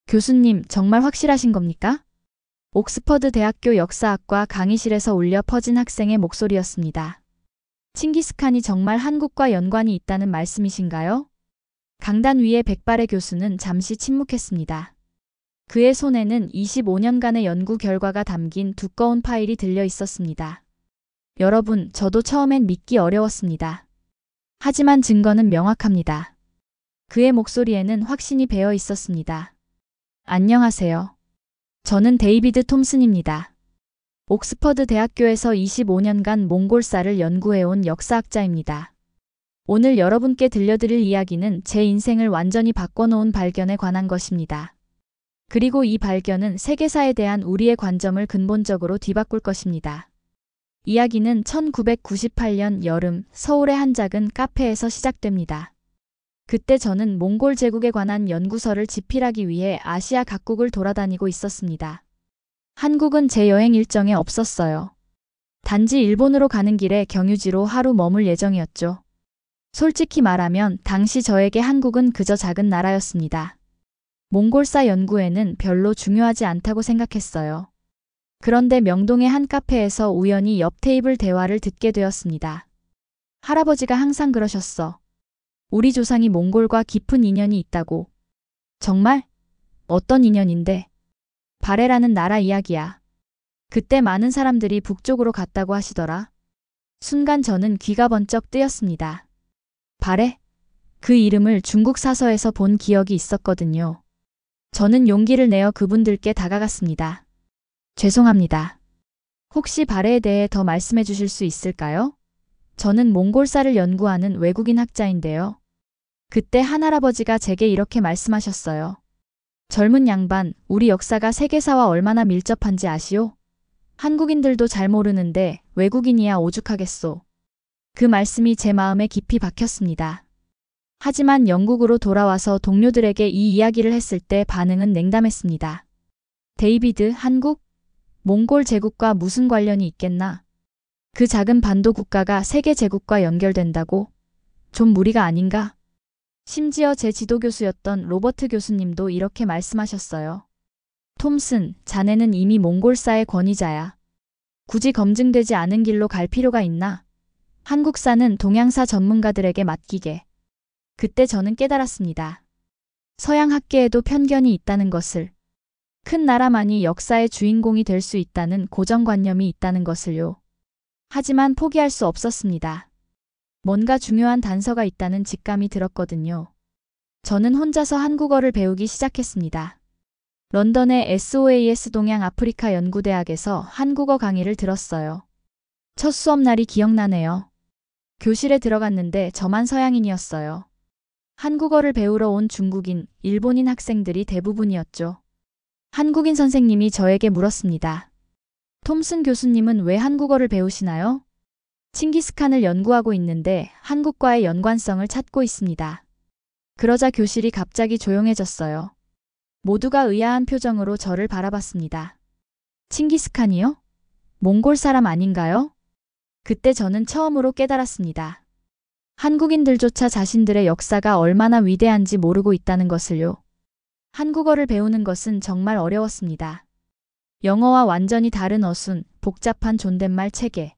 교수님, 정말 확실하신 겁니까? 옥스퍼드 대학교 역사학과 강의실에서 울려 퍼진 학생의 목소리였습니다. 칭기스칸이 정말 한국과 연관이 있다는 말씀이신가요? 강단 위의 백발의 교수는 잠시 침묵했습니다. 그의 손에는 25년간의 연구 결과가 담긴 두꺼운 파일이 들려 있었습니다. 여러분, 저도 처음엔 믿기 어려웠습니다. 하지만 증거는 명확합니다. 그의 목소리에는 확신이 배어 있었습니다. 안녕하세요. 저는 데이비드 톰슨입니다. 옥스퍼드 대학교에서 25년간 몽골사를 연구해온 역사학자입니다. 오늘 여러분께 들려드릴 이야기는 제 인생을 완전히 바꿔놓은 발견에 관한 것입니다. 그리고 이 발견은 세계사에 대한 우리의 관점을 근본적으로 뒤바꿀 것입니다. 이야기는 1998년 여름 서울의 한 작은 카페에서 시작됩니다. 그때 저는 몽골 제국에 관한 연구서를 집필하기 위해 아시아 각국을 돌아다니고 있었습니다. 한국은 제 여행 일정에 없었어요. 단지 일본으로 가는 길에 경유지로 하루 머물 예정이었죠. 솔직히 말하면 당시 저에게 한국은 그저 작은 나라였습니다. 몽골사 연구에는 별로 중요하지 않다고 생각했어요. 그런데 명동의 한 카페에서 우연히 옆 테이블 대화를 듣게 되었습니다. 할아버지가 항상 그러셨어. 우리 조상이 몽골과 깊은 인연이 있다고. 정말? 어떤 인연인데? 바레라는 나라 이야기야. 그때 많은 사람들이 북쪽으로 갔다고 하시더라. 순간 저는 귀가 번쩍 뜨였습니다. 바레? 그 이름을 중국 사서에서 본 기억이 있었거든요. 저는 용기를 내어 그분들께 다가갔습니다. 죄송합니다. 혹시 바레에 대해 더 말씀해 주실 수 있을까요? 저는 몽골사를 연구하는 외국인 학자인데요. 그때 한 할아버지가 제게 이렇게 말씀하셨어요. 젊은 양반, 우리 역사가 세계사와 얼마나 밀접한지 아시오? 한국인들도 잘 모르는데 외국인이야 오죽하겠소. 그 말씀이 제 마음에 깊이 박혔습니다. 하지만 영국으로 돌아와서 동료들에게 이 이야기를 했을 때 반응은 냉담했습니다. 데이비드, 한국? 몽골 제국과 무슨 관련이 있겠나? 그 작은 반도 국가가 세계 제국과 연결된다고? 좀 무리가 아닌가? 심지어 제 지도교수였던 로버트 교수님도 이렇게 말씀하셨어요. 톰슨, 자네는 이미 몽골사의 권위자야. 굳이 검증되지 않은 길로 갈 필요가 있나? 한국사는 동양사 전문가들에게 맡기게. 그때 저는 깨달았습니다. 서양 학계에도 편견이 있다는 것을. 큰 나라만이 역사의 주인공이 될 수 있다는 고정관념이 있다는 것을요. 하지만 포기할 수 없었습니다. 뭔가 중요한 단서가 있다는 직감이 들었거든요. 저는 혼자서 한국어를 배우기 시작했습니다. 런던의 SOAS 동양 아프리카 연구대학에서 한국어 강의를 들었어요. 첫 수업 날이 기억나네요. 교실에 들어갔는데 저만 서양인이었어요. 한국어를 배우러 온 중국인, 일본인 학생들이 대부분이었죠. 한국인 선생님이 저에게 물었습니다. 톰슨 교수님은 왜 한국어를 배우시나요? 칭기스칸을 연구하고 있는데 한국과의 연관성을 찾고 있습니다. 그러자 교실이 갑자기 조용해졌어요. 모두가 의아한 표정으로 저를 바라봤습니다. 칭기스칸이요? 몽골 사람 아닌가요? 그때 저는 처음으로 깨달았습니다. 한국인들조차 자신들의 역사가 얼마나 위대한지 모르고 있다는 것을요. 한국어를 배우는 것은 정말 어려웠습니다. 영어와 완전히 다른 어순, 복잡한 존댓말 체계.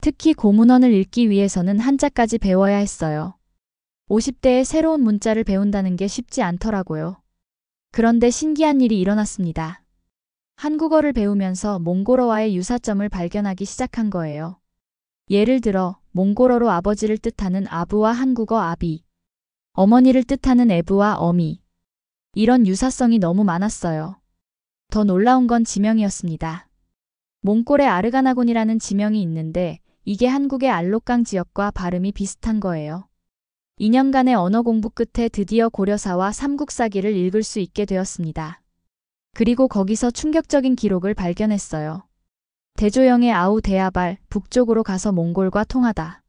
특히 고문원을 읽기 위해서는 한자까지 배워야 했어요. 50대에 새로운 문자를 배운다는 게 쉽지 않더라고요. 그런데 신기한 일이 일어났습니다. 한국어를 배우면서 몽골어와의 유사점을 발견하기 시작한 거예요. 예를 들어 몽골어로 아버지를 뜻하는 아부와 한국어 아비, 어머니를 뜻하는 에부와 어미. 이런 유사성이 너무 많았어요. 더 놀라운 건 지명이었습니다. 몽골의 아르가나곤이라는 지명이 있는데 이게 한국의 알록강 지역과 발음이 비슷한 거예요. 2년간의 언어 공부 끝에 드디어 고려사와 삼국사기를 읽을 수 있게 되었습니다. 그리고 거기서 충격적인 기록을 발견했어요. 대조영의 아우 대야발, 북쪽으로 가서 몽골과 통하다.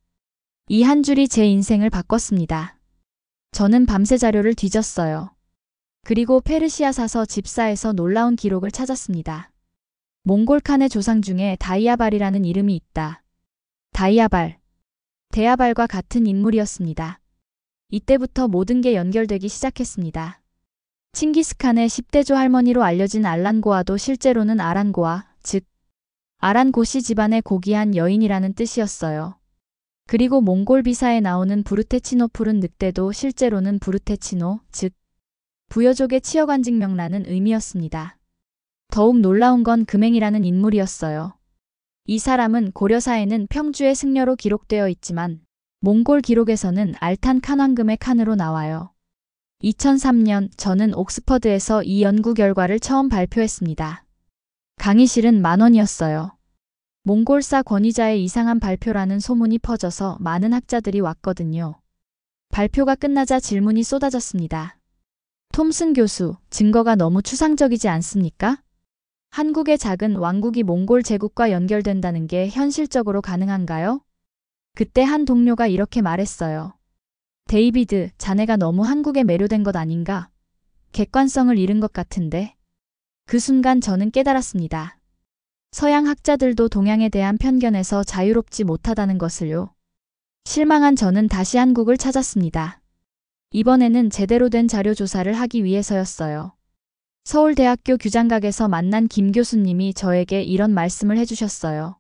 이 한 줄이 제 인생을 바꿨습니다. 저는 밤새 자료를 뒤졌어요. 그리고 페르시아 사서 집사에서 놀라운 기록을 찾았습니다. 몽골칸의 조상 중에 다이아발이라는 이름이 있다. 다이아발. 대야발과 같은 인물이었습니다. 이때부터 모든 게 연결되기 시작했습니다. 칭기스칸의 10대조 할머니로 알려진 알란고아도 실제로는 아란고아, 즉 아란고시 집안의 고귀한 여인이라는 뜻이었어요. 그리고 몽골 비사에 나오는 부르테치노 푸른 늑대도 실제로는 부르테치노, 즉 부여족의 치여관직명라는 의미였습니다. 더욱 놀라운 건 금행이라는 인물이었어요. 이 사람은 고려사에는 평주의 승려로 기록되어 있지만 몽골 기록에서는 알탄 칸왕금의 칸으로 나와요. 2003년 저는 옥스퍼드에서 이 연구 결과를 처음 발표했습니다. 강의실은 만원이었어요. 몽골사 권위자의 이상한 발표라는 소문이 퍼져서 많은 학자들이 왔거든요. 발표가 끝나자 질문이 쏟아졌습니다. 톰슨 교수, 증거가 너무 추상적이지 않습니까? 한국의 작은 왕국이 몽골 제국과 연결된다는 게 현실적으로 가능한가요? 그때 한 동료가 이렇게 말했어요. 데이비드, 자네가 너무 한국에 매료된 것 아닌가? 객관성을 잃은 것 같은데. 그 순간 저는 깨달았습니다. 서양 학자들도 동양에 대한 편견에서 자유롭지 못하다는 것을요. 실망한 저는 다시 한국을 찾았습니다. 이번에는 제대로 된 자료 조사를 하기 위해서였어요. 서울대학교 규장각에서 만난 김 교수님이 저에게 이런 말씀을 해주셨어요.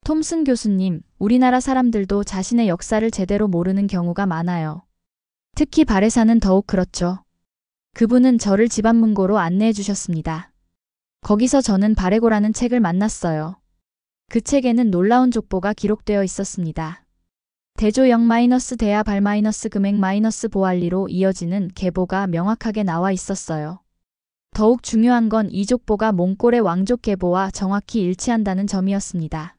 톰슨 교수님, 우리나라 사람들도 자신의 역사를 제대로 모르는 경우가 많아요. 특히 발해사는 더욱 그렇죠. 그분은 저를 집안문고로 안내해 주셨습니다. 거기서 저는 발해고라는 책을 만났어요. 그 책에는 놀라운 족보가 기록되어 있었습니다. 대조 영 대하 발 금액 보알리로 이어지는 계보가 명확하게 나와 있었어요. 더욱 중요한 건 이 족보가 몽골의 왕족 계보와 정확히 일치한다는 점이었습니다.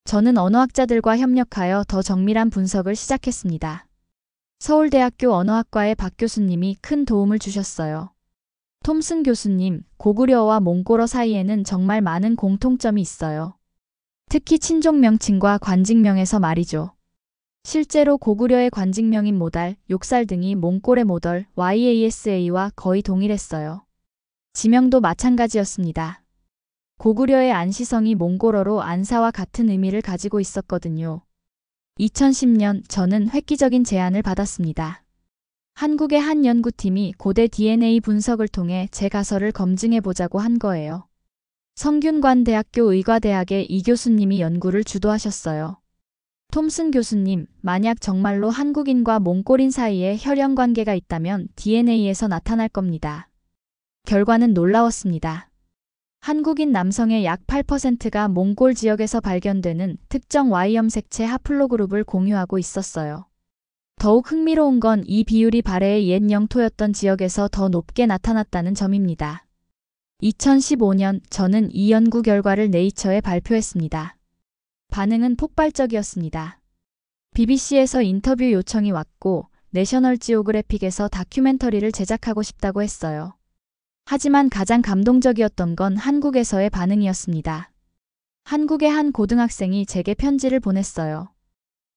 저는 언어학자들과 협력하여 더 정밀한 분석을 시작했습니다. 서울대학교 언어학과의 박 교수님이 큰 도움을 주셨어요. 톰슨 교수님, 고구려어와 몽골어 사이에는 정말 많은 공통점이 있어요. 특히 친족 명칭과 관직명에서 말이죠. 실제로 고구려의 관직명인 모달, 욕살 등이 몽골의 모덜, YASA와 거의 동일했어요. 지명도 마찬가지였습니다. 고구려의 안시성이 몽골어로 안사와 같은 의미를 가지고 있었거든요. 2010년 저는 획기적인 제안을 받았습니다. 한국의 한 연구팀이 고대 DNA 분석을 통해 제 가설을 검증해보자고 한 거예요. 성균관대학교 의과대학의 이 교수님이 연구를 주도하셨어요. 톰슨 교수님, 만약 정말로 한국인과 몽골인 사이에 혈연 관계가 있다면 DNA에서 나타날 겁니다. 결과는 놀라웠습니다. 한국인 남성의 약 8%가 몽골 지역에서 발견되는 특정 Y염색체 하플로그룹을 공유하고 있었어요. 더욱 흥미로운 건 이 비율이 발해의 옛 영토였던 지역에서 더 높게 나타났다는 점입니다. 2015년 저는 이 연구 결과를 네이처에 발표했습니다. 반응은 폭발적이었습니다. BBC에서 인터뷰 요청이 왔고 내셔널 지오그래픽에서 다큐멘터리를 제작하고 싶다고 했어요. 하지만 가장 감동적이었던 건 한국에서의 반응이었습니다. 한국의 한 고등학생이 제게 편지를 보냈어요.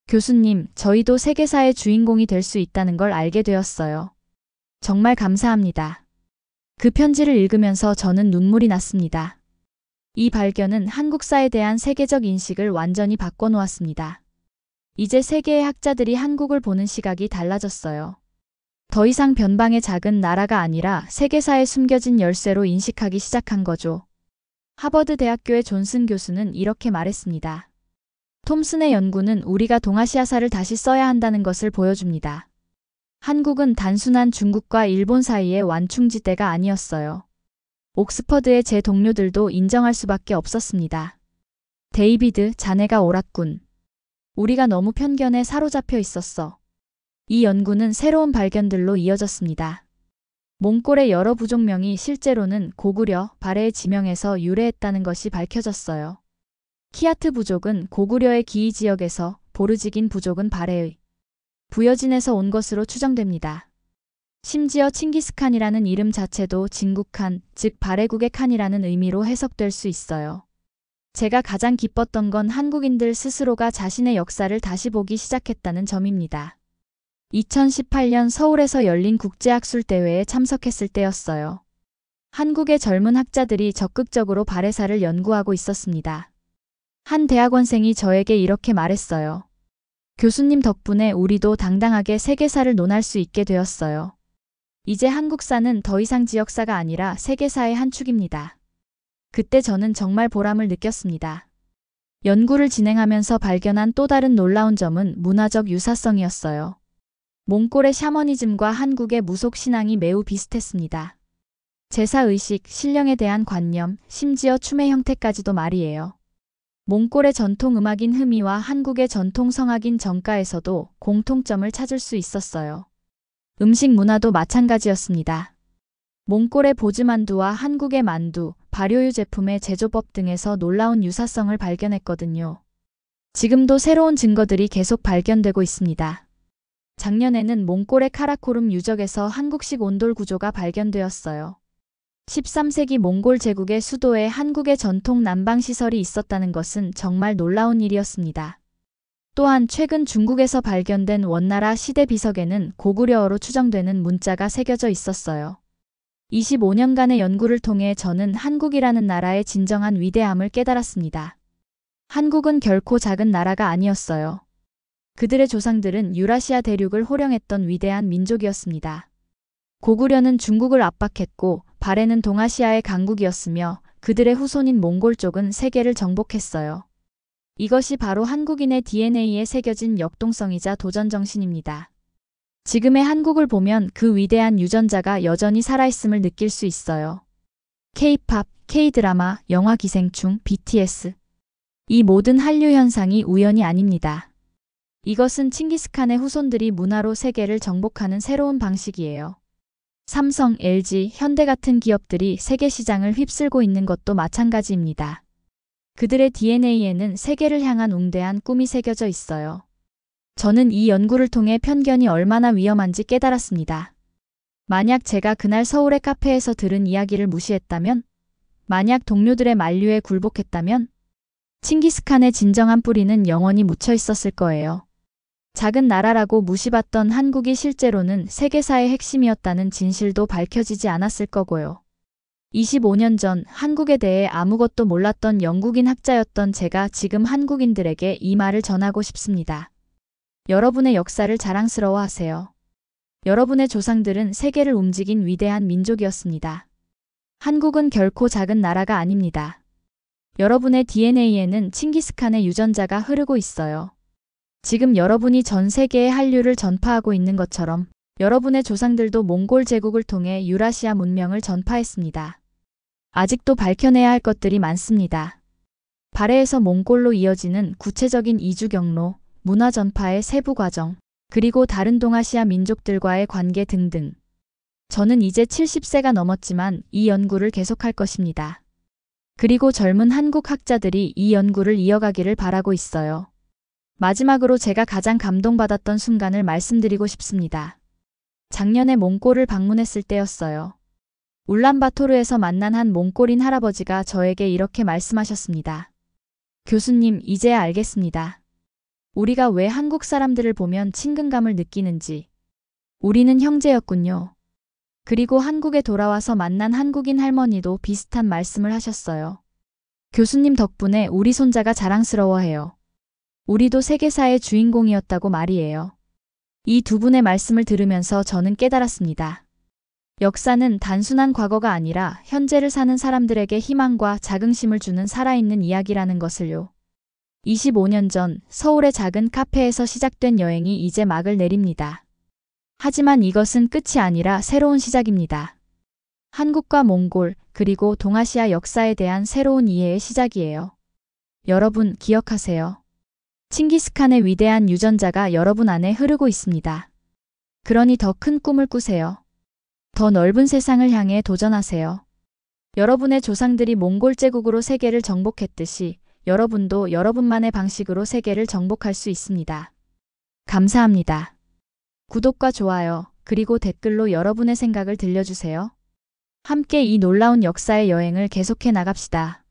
교수님, 저희도 세계사의 주인공이 될 수 있다는 걸 알게 되었어요. 정말 감사합니다. 그 편지를 읽으면서 저는 눈물이 났습니다. 이 발견은 한국사에 대한 세계적 인식을 완전히 바꿔놓았습니다. 이제 세계의 학자들이 한국을 보는 시각이 달라졌어요. 더 이상 변방의 작은 나라가 아니라 세계사에 숨겨진 열쇠로 인식하기 시작한 거죠. 하버드 대학교의 존슨 교수는 이렇게 말했습니다. 톰슨의 연구는 우리가 동아시아사를 다시 써야 한다는 것을 보여줍니다. 한국은 단순한 중국과 일본 사이의 완충지대가 아니었어요. 옥스퍼드의 제 동료들도 인정할 수밖에 없었습니다. 데이비드, 자네가 옳았군. 우리가 너무 편견에 사로잡혀 있었어. 이 연구는 새로운 발견들로 이어졌습니다. 몽골의 여러 부족명이 실제로는 고구려, 발해의 지명에서 유래했다는 것이 밝혀졌어요. 키아트 부족은 고구려의 기이 지역에서, 보르지긴 부족은 발해의 부여진에서 온 것으로 추정됩니다. 심지어 칭기스칸이라는 이름 자체도 진국한, 즉 발해국의 칸이라는 의미로 해석될 수 있어요. 제가 가장 기뻤던 건 한국인들 스스로가 자신의 역사를 다시 보기 시작했다는 점입니다. 2018년 서울에서 열린 국제학술대회에 참석했을 때였어요. 한국의 젊은 학자들이 적극적으로 발해사를 연구하고 있었습니다. 한 대학원생이 저에게 이렇게 말했어요. 교수님 덕분에 우리도 당당하게 세계사를 논할 수 있게 되었어요. 이제 한국사는 더 이상 지역사가 아니라 세계사의 한 축입니다. 그때 저는 정말 보람을 느꼈습니다. 연구를 진행하면서 발견한 또 다른 놀라운 점은 문화적 유사성이었어요. 몽골의 샤머니즘과 한국의 무속 신앙이 매우 비슷했습니다. 제사의식, 신령에 대한 관념, 심지어 춤의 형태까지도 말이에요. 몽골의 전통 음악인 흐미와 한국의 전통 성악인 정가에서도 공통점을 찾을 수 있었어요. 음식 문화도 마찬가지였습니다. 몽골의 보즈만두와 한국의 만두, 발효유 제품의 제조법 등에서 놀라운 유사성을 발견했거든요. 지금도 새로운 증거들이 계속 발견되고 있습니다. 작년에는 몽골의 카라코룸 유적에서 한국식 온돌 구조가 발견되었어요. 13세기 몽골 제국의 수도에 한국의 전통 난방시설이 있었다는 것은 정말 놀라운 일이었습니다. 또한 최근 중국에서 발견된 원나라 시대 비석에는 고구려어로 추정되는 문자가 새겨져 있었어요. 25년간의 연구를 통해 저는 한국이라는 나라의 진정한 위대함을 깨달았습니다. 한국은 결코 작은 나라가 아니었어요. 그들의 조상들은 유라시아 대륙을 호령했던 위대한 민족이었습니다. 고구려는 중국을 압박했고 발해는 동아시아의 강국이었으며 그들의 후손인 몽골 쪽은 세계를 정복했어요. 이것이 바로 한국인의 DNA에 새겨진 역동성이자 도전정신입니다. 지금의 한국을 보면 그 위대한 유전자가 여전히 살아있음을 느낄 수 있어요. K-팝, K-드라마, 영화 기생충, BTS. 이 모든 한류 현상이 우연이 아닙니다. 이것은 칭기스칸의 후손들이 문화로 세계를 정복하는 새로운 방식이에요. 삼성, LG, 현대 같은 기업들이 세계 시장을 휩쓸고 있는 것도 마찬가지입니다. 그들의 DNA에는 세계를 향한 웅대한 꿈이 새겨져 있어요. 저는 이 연구를 통해 편견이 얼마나 위험한지 깨달았습니다. 만약 제가 그날 서울의 카페에서 들은 이야기를 무시했다면, 만약 동료들의 만류에 굴복했다면, 칭기스칸의 진정한 뿌리는 영원히 묻혀 있었을 거예요. 작은 나라라고 무시받던 한국이 실제로는 세계사의 핵심이었다는 진실도 밝혀지지 않았을 거고요. 25년 전 한국에 대해 아무것도 몰랐던 영국인 학자였던 제가 지금 한국인들에게 이 말을 전하고 싶습니다. 여러분의 역사를 자랑스러워하세요. 여러분의 조상들은 세계를 움직인 위대한 민족이었습니다. 한국은 결코 작은 나라가 아닙니다. 여러분의 DNA에는 칭기스칸의 유전자가 흐르고 있어요. 지금 여러분이 전 세계에 한류를 전파하고 있는 것처럼 여러분의 조상들도 몽골 제국을 통해 유라시아 문명을 전파했습니다. 아직도 밝혀내야 할 것들이 많습니다. 발해에서 몽골로 이어지는 구체적인 이주 경로, 문화 전파의 세부 과정, 그리고 다른 동아시아 민족들과의 관계 등등. 저는 이제 70세가 넘었지만 이 연구를 계속할 것입니다. 그리고 젊은 한국 학자들이 이 연구를 이어가기를 바라고 있어요. 마지막으로 제가 가장 감동받았던 순간을 말씀드리고 싶습니다. 작년에 몽골을 방문했을 때였어요. 울란바토르에서 만난 한 몽골인 할아버지가 저에게 이렇게 말씀하셨습니다. 교수님, 이제야 알겠습니다. 우리가 왜 한국 사람들을 보면 친근감을 느끼는지. 우리는 형제였군요. 그리고 한국에 돌아와서 만난 한국인 할머니도 비슷한 말씀을 하셨어요. 교수님 덕분에 우리 손자가 자랑스러워해요. 우리도 세계사의 주인공이었다고 말이에요. 이 두 분의 말씀을 들으면서 저는 깨달았습니다. 역사는 단순한 과거가 아니라 현재를 사는 사람들에게 희망과 자긍심을 주는 살아있는 이야기라는 것을요. 25년 전 서울의 작은 카페에서 시작된 여행이 이제 막을 내립니다. 하지만 이것은 끝이 아니라 새로운 시작입니다. 한국과 몽골, 그리고 동아시아 역사에 대한 새로운 이해의 시작이에요. 여러분 기억하세요. 칭기스칸의 위대한 유전자가 여러분 안에 흐르고 있습니다. 그러니 더 큰 꿈을 꾸세요. 더 넓은 세상을 향해 도전하세요. 여러분의 조상들이 몽골 제국으로 세계를 정복했듯이 여러분도 여러분만의 방식으로 세계를 정복할 수 있습니다. 감사합니다. 구독과 좋아요, 그리고 댓글로 여러분의 생각을 들려주세요. 함께 이 놀라운 역사의 여행을 계속해 나갑시다.